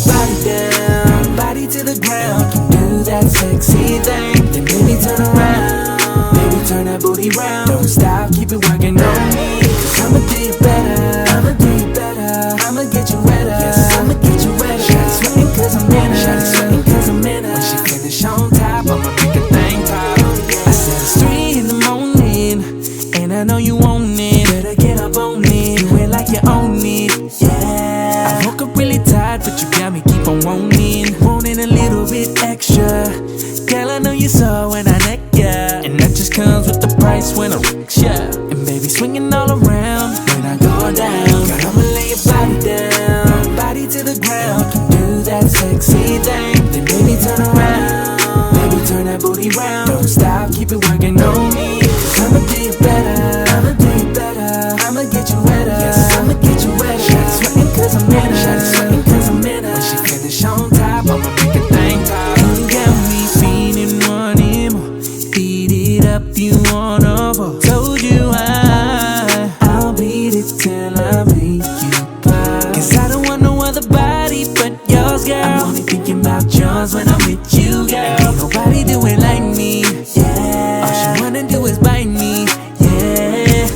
Body down, body to the ground. Do that sexy thing, then baby turn around. Baby turn that booty round. Don't stop, keep it working on me. Cause I'ma do you better, I'ma do you better. I'ma get you wetter, yes, I'ma get you wetter. Shawty sweating cause I'm in her, shawty sweating cause I'm in her. When she finish on top, I'ma make a thing pop. I said it's 3 in the morning, and I know you want it. Better get up on it, do it like you own it, yeah. I woke up really tired, but you got me keep on wanting a little bit extra. Girl, I know you saw when I neck ya, and that just comes with the price when I wreck ya. And baby, swinging all around when I go down. Girl, I'ma lay your body down, body to the ground. Do that sexy thing, then baby turn around. Baby, turn that booty round. Don't stop, keep it working on me. Cause I'ma do you better, I'ma do you better. I'ma get you wetter, yes, I'ma get you wetter. Shawty sweating cause I'm in her, shawty sweating cause I'm in her. When she finish on top, I'ma make a thing pop. You got me feeling wanting more. Beat it up, you wanna fall. Told you I'll beat it till I make you cry. Cause I don't want no other body but yours, girl. I'm only thinking about yours when I'm with you, girl. And ain't nobody do it like me, yeah. All she wanna do is bite me, yeah.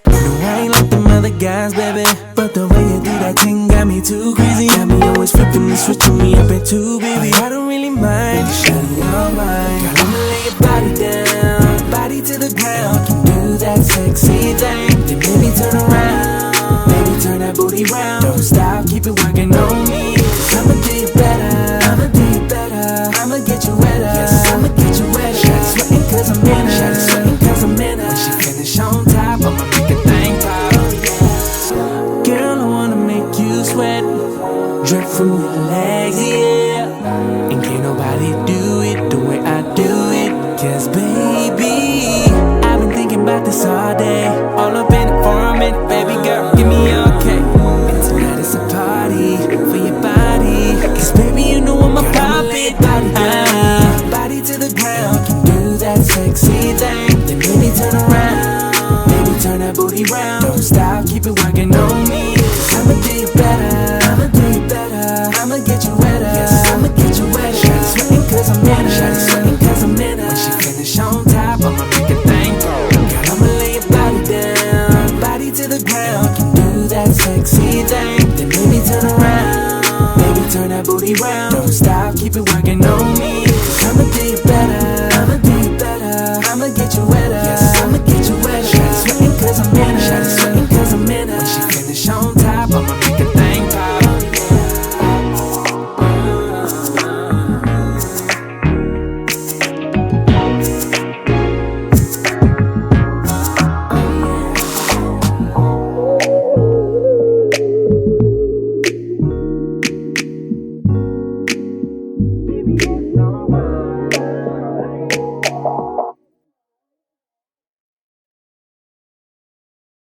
I ain't like them other guys, baby, but the way you do that thing got me too crazy. Got me always flipping and switching me up into, baby. I don't really mind, shawty, all mine. Girl, I'ma lay your body down, body to the ground. Do that sexy thing, then baby turn around. Baby, turn that booty round. Don't stop, keep it working on me. Cause I'ma do you better, I'ma do you better. I'ma get you wetter, yes, I'ma get you wetter. Shawty sweating cause I'm in her, shawty sweating cause I'm in her. When she finish on top, I'ma make a thing pop. Girl, I wanna make you sweat, drip from your legs, yeah. And can't nobody do it the way I do it. Cause baby, I've been thinking about this all day. All up in it for a minute, baby girl, give me okay. And tonight it's a party for your body. Cause baby, you know I'm a pop it. Body to the ground, do that sexy thing.